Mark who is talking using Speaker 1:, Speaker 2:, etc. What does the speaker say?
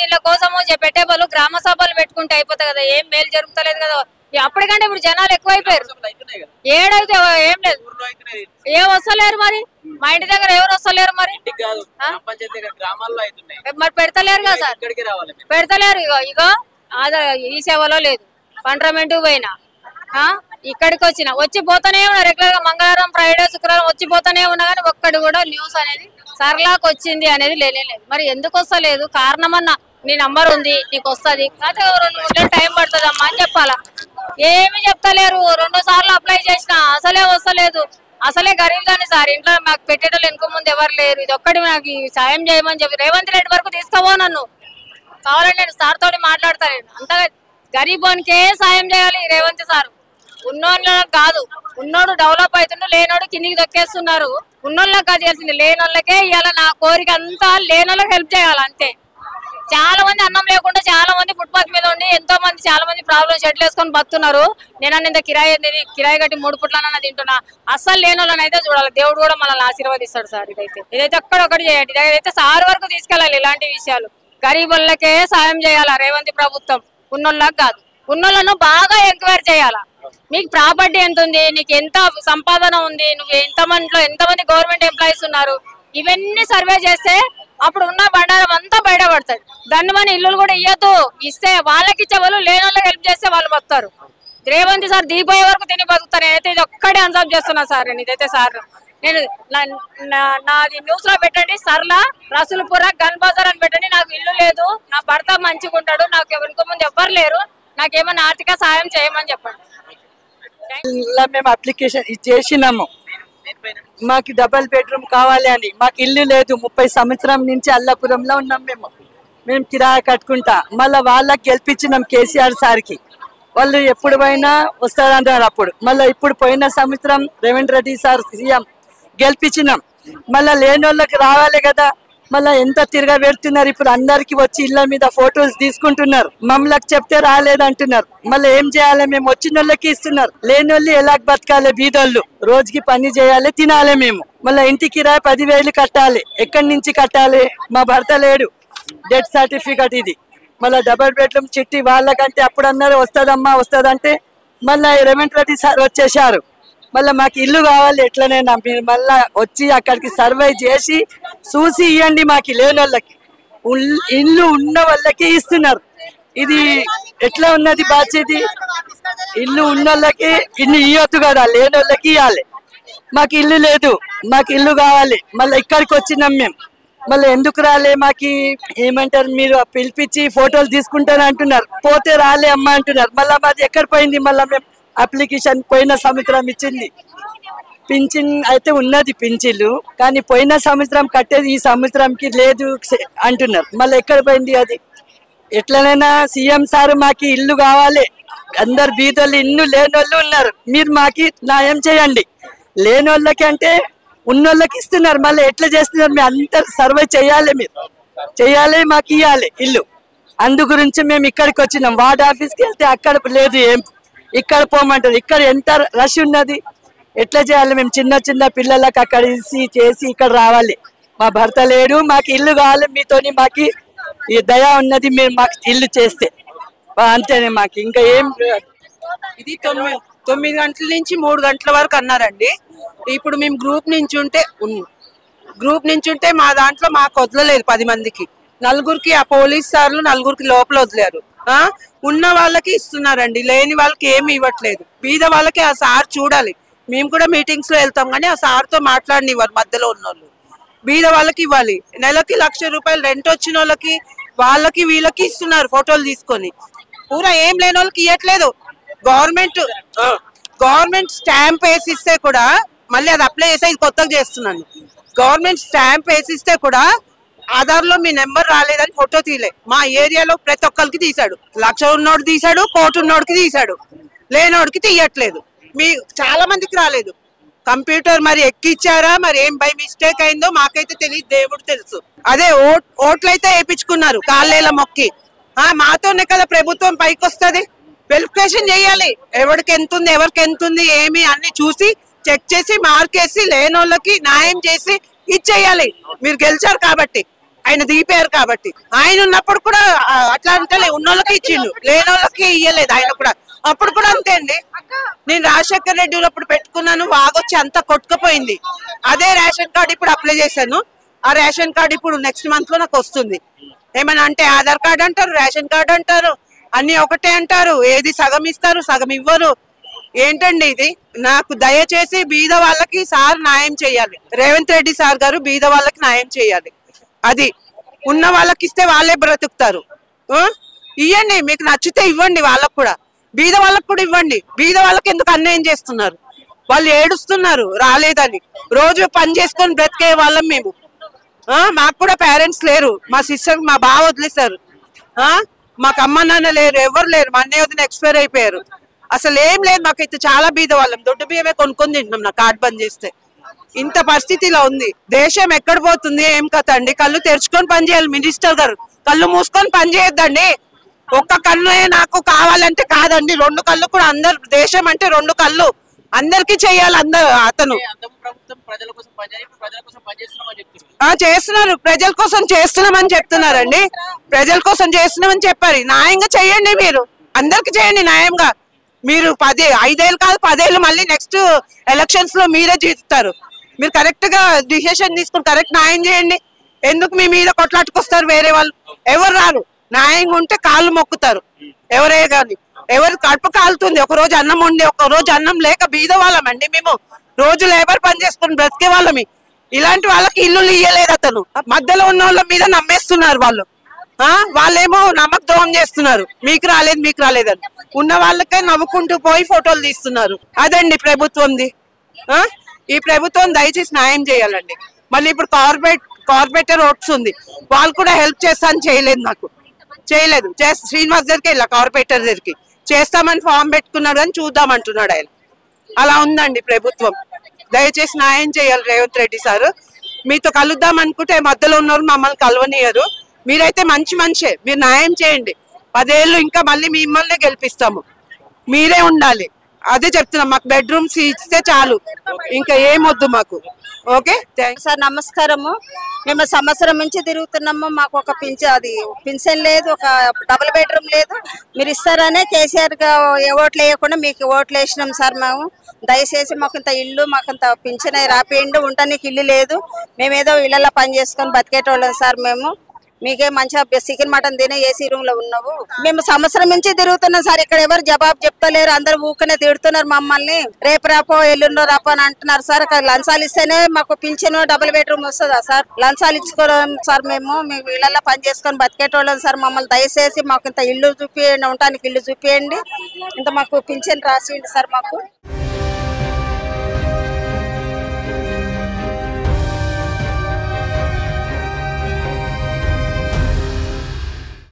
Speaker 1: దీనిల కోసము పెట్టే వాళ్ళు గ్రామ సభలు పెట్టుకుంటే అయిపోతాయి కదా, ఏం మేలు జరుగుతలేదు కదా. అప్పటికంటే ఇప్పుడు జనాలు ఎక్కువైపోయారు. ఏడైతే ఏం లేదు, ఏం వస్తలేరు మరి. మా ఇంటి దగ్గర ఎవరు వస్తలేరు మరి, మరి పెడతలేరు కదా సార్, పెడతలేరు. ఇగో ఈ సేవలో లేదు, పంట్రమెంట్ పోయినా ఇక్కడికి వచ్చి పోతానే ఉన్నా రెగ్యులర్ గా. మంగళవారం, ఫ్రైడే, శుక్రవారం వచ్చి పోతానే ఉన్నా కానీ ఒక్కటి కూడా న్యూస్ అనేది సర్లాక్ వచ్చింది అనేది లేదు. మరి ఎందుకు వస్తలేదు కారణం అన్నా, నీ నంబర్ ఉంది నీకు వస్తుంది, కాకపోతే 2 నెలలు టైం పడుతుంది అమ్మా అని చెప్పాలా. ఏమి చెప్తలేరు. 2 సార్లు అప్లై చేసిన అసలే వస్తలేదు. అసలే గరీబ్ దాన్ని సార్, ఇంట్లో మాకు పెట్టేటోళ్ళు వెనుక ముందు ఎవరు లేరు. ఇది ఒక్కటి నాకు సాయం చేయమని చెప్పి రేవంత్ రెడ్డి వరకు తీసుకోవో నన్ను, కావాలంటే నేను సార్ తోటి మాట్లాడతాను. అంతగా గరీబోనికే సాయం చేయాలి రేవంత్ సార్, ఉన్నోళ్ళకి కాదు. ఉన్నోడు డెవలప్ అవుతుండు, లేనోడు కిందికి దొక్కేస్తున్నారు. ఉన్నోళ్ళకి కాదు చేయాల్సింది, లేనోళ్ళకే ఇవాళ నా కోరిక అంతా లేనోళ్ళకి హెల్ప్ చేయాలి అంతే. చాలా మంది అన్నం లేకుండా చాలా మంది ఫుట్పాత్ మీద ఉండి ఎంతో మంది చాలా మంది ప్రాబ్లమ్ షెడ్లు వేసుకొని బతున్నారు. నేను ఇంత కిరాయి కట్టి 3 పుట్లనన్నా తింటున్నా. అస్సలు లేని వాళ్ళని అయితే చూడాలి, దేవుడు కూడా మనల్ని ఆశీర్వదిస్తాడు సార్. ఇదైతే ఒక్కడొక్కటి చేయండి, ఇదైతే సార్ వరకు తీసుకెళ్ళాలి. ఇలాంటి విషయాలు గరీబులకే సాయం చేయాలా రేవంత్ ప్రభుత్వం, ఉన్నోళ్ళకి కాదు. ఉన్నోళ్ళను బాగా ఎంక్వైరీ చేయాలా. మీకు ప్రాపర్టీ ఎంత ఉంది, నీకు ఎంత సంపాదన ఉంది, నువ్వు ఎంతమంది గవర్నమెంట్ ఎంప్లాయీస్ ఉన్నారు, ఇవన్నీ సర్వే చేస్తే అప్పుడు ఉన్న బండారం అంతా బయటపడుతుంది. దాన్ని మన ఇల్లు కూడా ఇవ్వద్దు, ఇస్తే వాళ్ళకి ఇచ్చే వాళ్ళు, లేని వాళ్ళకి హెల్ప్ చేస్తే వాళ్ళు బతుకుతారు. రేవంత్ సార్ దీపోయే వరకు తిని బతుకుతాను. నేనైతే ఇది ఒక్కడే అన్సాప్ చేస్తున్నా సార్. ఇదైతే సార్ నేను నాది న్యూస్ లో పెట్టండి, సర్లా రసూల్పుర గన్ బజార్ అని పెట్టండి. నాకు ఇల్లు లేదు, నా భర్త మంచిగా ఉంటాడు, నాకు ఎవరికి ముందు ఎవ్వరు లేరు, నాకేమన్నా ఆర్థిక సాయం చేయమని చెప్పండి.
Speaker 2: మేము అప్లికేషన్ చేసినాము, మాకు డబల్ బెడ్రూమ్ కావాలి అని. మాకు ఇల్లు లేదు, 30 సంవత్సరం నుంచి అల్లాపురంలో ఉన్నాం. మేము కిరాయి కట్టుకుంటా. మళ్ళీ వాళ్ళకి గెలిపించినాం కేసీఆర్ సార్కి, వాళ్ళు ఎప్పుడు పోయినా వస్తారన్నారు అప్పుడు. మళ్ళీ ఇప్పుడు పోయిన సంవత్సరం రేవంత్ రెడ్డి సార్ సీఎం గెలిపించినాం. మళ్ళీ లేని వాళ్ళకి రావాలి కదా, మళ్ళీ ఎంత తిరగబెడుతున్నారు. ఇప్పుడు అందరికి వచ్చి ఇళ్ళ మీద ఫొటోస్ తీసుకుంటున్నారు, మమ్మల్ని చెప్తే రాలేదంటున్నారు. మళ్ళీ ఏం చేయాలి, మేము వచ్చిన వాళ్ళకి ఇస్తున్నారు, లేని వాళ్ళు ఎలా బతకాలి. బీదోళ్ళు రోజుకి పని చేయాలి, తినాలి. మేము మళ్ళీ ఇంటికి కిరాయి 10,000 కట్టాలి. ఎక్కడి నుంచి కట్టాలి, మా భర్త లేడు, డెత్ సర్టిఫికెట్ ఇది. మళ్ళీ డబల్ బెడ్రూమ్ చిట్టి వాళ్ళకంటే అప్పుడు అన్నారు వస్తుందమ్మా వస్తుందంటే, మళ్ళీ రేవంత్ రెడ్డి సార్ వచ్చేసారు. మళ్ళీ మాకు ఇల్లు కావాలి ఎట్లనైనా, మీరు మళ్ళీ వచ్చి అక్కడికి సర్వే చేసి చూసి ఇవ్వండి. మాకు లేని వాళ్ళకి, ఇల్లు ఉన్న వాళ్ళకి ఇస్తున్నారు. ఇది ఎట్లా ఉన్నది బాధ్యత? ఇల్లు ఉన్న వాళ్ళకి ఇల్లు ఇవ్వద్దు కదా, లేని వాళ్ళకి ఇవ్వాలి. మాకు ఇల్లు లేదు, మాకు ఇల్లు కావాలి. మళ్ళీ ఇక్కడికి వచ్చినాం మేము. మళ్ళీ ఎందుకు రాలే, మాకు ఏమంటారు, మీరు పిలిపించి ఫోటోలు తీసుకుంటారు అంటున్నారు, పోతే రాలే అమ్మ అంటున్నారు. మళ్ళీ మాది ఎక్కడ పోయింది? మళ్ళీ మేము అప్లికేషన్ పోయిన సంవత్సరం ఇచ్చింది, పింఛన్ అయితే ఉన్నది పింఛన్లు, కానీ పోయిన సంవత్సరం కట్టేది ఈ సంవత్సరంకి లేదు అంటున్నారు. మళ్ళీ ఎక్కడ పోయింది అది? ఎట్లనైనా సీఎం సార్ మాకు ఇల్లు కావాలి. అందరు బీదోళ్ళు ఇల్లు లేని వాళ్ళు ఉన్నారు, మీరు మాకు న్యాయం చేయండి. లేని వాళ్ళకి అంటే ఉన్నోళ్ళకి ఇస్తున్నారు, మళ్ళీ ఎట్లా చేస్తున్నారు? మేము అందరు సర్వే చేయాలి, మీరు చేయాలి, మాకు ఇవ్వాలి ఇల్లు. అందు గురించి మేము ఇక్కడికి వచ్చినాం. వార్డ్ ఆఫీస్కి వెళ్తే అక్కడ లేదు, ఏం ఇక్కడ పోమంటారు. ఇక్కడ ఎంత రష్ ఉన్నది, ఎట్లా చేయాలి? మేము చిన్న పిల్లలకు అక్కడ చేసి ఇక్కడ రావాలి. మా భర్త లేడు, మాకు ఇల్లు కావాలి. మీతోని మాకు ఈ దయ ఉన్నది, మీరు మాకు ఇల్లు చేస్తే అంతేనే. మాకు ఇంకా ఏం,
Speaker 3: ఇది 9 గంటల నుంచి 3 గంటల వరకు అన్నారండి. ఇప్పుడు మేము గ్రూప్ నుంచి ఉంటే మా దాంట్లో మాకు వదలలేదు 10 మందికి. 4గురికి ఆ పోలీస్ సార్లు 4గురికి లోపల వదిలేరు. ఉన్న వాళ్ళకి ఇస్తున్నారండి, లేని వాళ్ళకి ఏమి ఇవ్వట్లేదు. బీద వాళ్ళకి ఆ సార్ చూడాలి. మేము కూడా మీటింగ్స్ లో వెళ్తాం కానీ ఆ సార్తో మాట్లాడనివ్వరు మధ్యలో ఉన్న వాళ్ళు. బీద వాళ్ళకి ఇవ్వాలి. నెలకి 1,00,000 రూపాయలు రెంట్ వచ్చిన వాళ్ళకి, వాళ్ళకి వీళ్ళకి ఇస్తున్నారు ఫోటోలు తీసుకొని. పూరా ఏం లేని వాళ్ళకి ఇవ్వట్లేదు. గవర్నమెంట్ స్టాంప్ వేసిస్తే కూడా, మళ్ళీ అది అప్లై చేస్తే ఇది కొత్తగా చేస్తున్నాను, గవర్నమెంట్ స్టాంప్ వేసిస్తే కూడా ఆధార్ లో మీ నెంబర్ రాలేదని ఫోటో తీయలే. మా ఏరియాలో ప్రతి ఒక్కరికి తీశాడు. 1,00,000 ఉన్నోడు తీశాడు, 1 కోటి ఉన్నోడికి తీశాడు, లేనోడికి తీయట్లేదు. మీ చాలా మందికి రాలేదు. కంప్యూటర్ మరి ఎక్కిచ్చారా, మరి ఏం బై మిస్టేక్ అయిందో మాకైతే తెలియదు, దేవుడు తెలుసు. అదే ఓట్లయితే వేయించుకున్నారు కాళ్ళేల మొక్కి. మాతోనే కదా ప్రభుత్వం పైకి వస్తుంది. వెరిఫికేషన్ చేయాలి, ఎవరికి ఎంత ఉంది, ఎవరికి ఎంత ఉంది, ఏమి అన్ని చూసి చెక్ చేసి మార్కేసి లేనోళ్ళకి న్యాయం చేసి ఇచ్చేయాలి. మీరు గెలిచారు కాబట్టి ఆయన దిగిపోయారు కాబట్టి. ఆయన ఉన్నప్పుడు కూడా అట్లా అంటే ఉన్నోళ్ళకి ఇచ్చిండు, లేని వాళ్ళకి ఇయ్యలేదు ఆయన కూడా. అప్పుడు కూడా అంతే అండి. నేను రాజశేఖర్ రెడ్డి ఉన్నప్పుడు పెట్టుకున్నాను, వాగొచ్చి అంతా కొట్టుకుపోయింది. అదే రేషన్ కార్డు ఇప్పుడు అప్లై చేశాను. ఆ రేషన్ కార్డు ఇప్పుడు నెక్స్ట్ మంత్ లో నాకు వస్తుంది. ఏమైనా అంటే ఆధార్ కార్డు అంటారు, రేషన్ కార్డు అంటారు, అన్ని ఒకటే అంటారు. ఏది సగం ఇస్తారు, సగం ఇవ్వరు. ఏంటండి ఇది? నాకు దయచేసి బీద వాళ్ళకి సార్ న్యాయం చేయాలి. రేవంత్ రెడ్డి సార్ గారు బీద వాళ్ళకి న్యాయం చేయాలి. అది ఉన్న వాళ్ళకి ఇస్తే వాళ్ళే బ్రతుకుతారు. ఇవ్వండి, మీకు నచ్చితే ఇవ్వండి, వాళ్ళకు కూడా బీద వాళ్ళకు కూడా ఇవ్వండి. బీద వాళ్ళకి ఎందుకు అన్యాయం చేస్తున్నారు? వాళ్ళు ఏడుస్తున్నారు రాలేదని. రోజు పని చేసుకొని బ్రతికే వాళ్ళం మేము. మాకు కూడా పేరెంట్స్ లేరు, మా సిస్టర్ మా బావ వదిలేశారు, మాకు అమ్మ నాన్న లేరు, ఎవరు లేరు. మా అన్నయ్య వదిన ఎక్స్పైర్ అయిపోయారు. అసలు ఏం లేదు, మాకైతే చాలా బీద వాళ్ళం. దొడ్డు బియ్యమే కొనుక్కొని తింటున్నాం. నా కార్డు బంద్ చేస్తే ఇంత పరిస్థితిలో ఉంది. దేశం ఎక్కడ పోతుంది ఏం కథ అండి? కళ్ళు తెరుచుకొని పని చేయాలి మినిస్టర్ గారు, కళ్ళు మూసుకొని పని చేయొద్దండి. ఒక్క కన్ను నాకు కావాలంటే కాదండి, రెండు కళ్ళు కూడా. అందరు దేశం అంటే రెండు కళ్ళు, అందరికి చెయ్యాలి. అందరు అతను చేస్తున్నారు, ప్రజల కోసం చేస్తున్నామని చెప్తున్నారండి. ప్రజల కోసం చేస్తున్నామని చెప్పారు. న్యాయంగా చెయ్యండి, మీరు అందరికి చేయండి న్యాయంగా. మీరు 5 ఏళ్ళు కాదు 10 ఏళ్ళు మళ్ళీ నెక్స్ట్ ఎలక్షన్స్ లో మీరే జీతుతారు. మీరు కరెక్ట్ గా డిసిషన్ తీసుకుని కరెక్ట్ న్యాయం చేయండి. ఎందుకు మీ మీద కొట్లాటుకొస్తారు వేరే వాళ్ళు? ఎవరు రారు. న్యాయంగా ఉంటే కాళ్ళు మొక్కుతారు ఎవరే కానీ. ఎవరు కడుపు కాలుతుంది, ఒక రోజు అన్నం ఉండి ఒక రోజు అన్నం లేక బీద వాళ్ళమండి మేము. రోజు లేబర్ పని చేసుకుని బ్రతికే వాళ్ళమి. ఇలాంటి వాళ్ళకి ఇల్లు ఇయ్యలేదు అతను. మధ్యలో ఉన్న వాళ్ళ మీద నమ్మేస్తున్నారు వాళ్ళు. వాళ్ళేమో నమ్మక ద్రోహం చేస్తున్నారు, మీకు రాలేదు మీకు రాలేదని. ఉన్న వాళ్ళకే నవ్వుకుంటూ పోయి ఫోటోలు తీస్తున్నారు. అదండి ప్రభుత్వంది. ఈ ప్రభుత్వం దయచేసి న్యాయం చేయాలండి. మళ్ళీ ఇప్పుడు కార్పొరేటర్ ఓట్స్ ఉంది, వాళ్ళు కూడా హెల్ప్ చేస్తాను చేయలేదు, నాకు చేయలేదు. శ్రీనివాస్ దగ్గరికి వెళ్ళా, కార్పొరేటర్ దగ్గరికి చేస్తామని ఫామ్ పెట్టుకున్నాడు అని చూద్దామంటున్నాడు ఆయన. అలా ఉందండి ప్రభుత్వం. దయచేసి న్యాయం చేయాలి రేవంత్ రెడ్డి సార్. మీతో కలుద్దాం అనుకుంటే మధ్యలో ఉన్నవారు మమ్మల్ని కలవనియరు. మీరైతే మంచి మనిషే, మీరు న్యాయం చేయండి. 10 ఏళ్ళు ఇంకా మళ్ళీ మిమ్మల్ని గెలిపిస్తాము, మీరే ఉండాలి. అదే చెప్తున్నాం, మాకు బెడ్రూమ్స్ ఇస్తే చాలు, ఇంకా ఏమొద్దు మాకు. ఓకే
Speaker 4: సార్, నమస్కారము. మేము సంవత్సరం నుంచి తిరుగుతున్నాము. మాకు ఒక పింఛన్ లేదు, ఒక డబుల్ బెడ్రూమ్ లేదు. మీరు ఇస్తారనే కేసీఆర్ ఓట్లు వేయకుండా మీకు ఓట్లు వేసినాం సార్. మేము దయచేసి మాకు ఇంత ఇల్లు, మాకు ఇంత పింఛన్ రాపియండి. ఉండడానికి ఇల్లు లేదు, మేమేదో ఇళ్లలో పని చేసుకొని బతికేటోళ్ళం సార్. మేము మీకే మంచిగా చికెన్ మటన్ తినే ఏసీ రూమ్ లో ఉన్నావు. మేము సంవత్సరం నుంచి తిరుగుతున్నాం సార్. ఇక్కడ ఎవరు జవాబు చెప్తలేరు, అందరు ఊకనే తిడుతున్నారు మమ్మల్ని. రేపు రాపో ఎల్లుండో రాపో అని అంటున్నారు సార్. లంచాలు ఇస్తేనే మాకు పింఛను డబుల్ బెడ్రూమ్ వస్తుందా సార్? లంచాలు ఇచ్చుకోవడం సార్. మేము ఇళ్లలో పని చేసుకొని బతికేటోళ్ళం సార్. మమ్మల్ని దయచేసి మాకు ఇంత ఇల్లు చూపియండి, ఉండటానికి ఇల్లు చూపియండి, ఇంత మాకు పింఛన్ రాసియండి సార్ మాకు.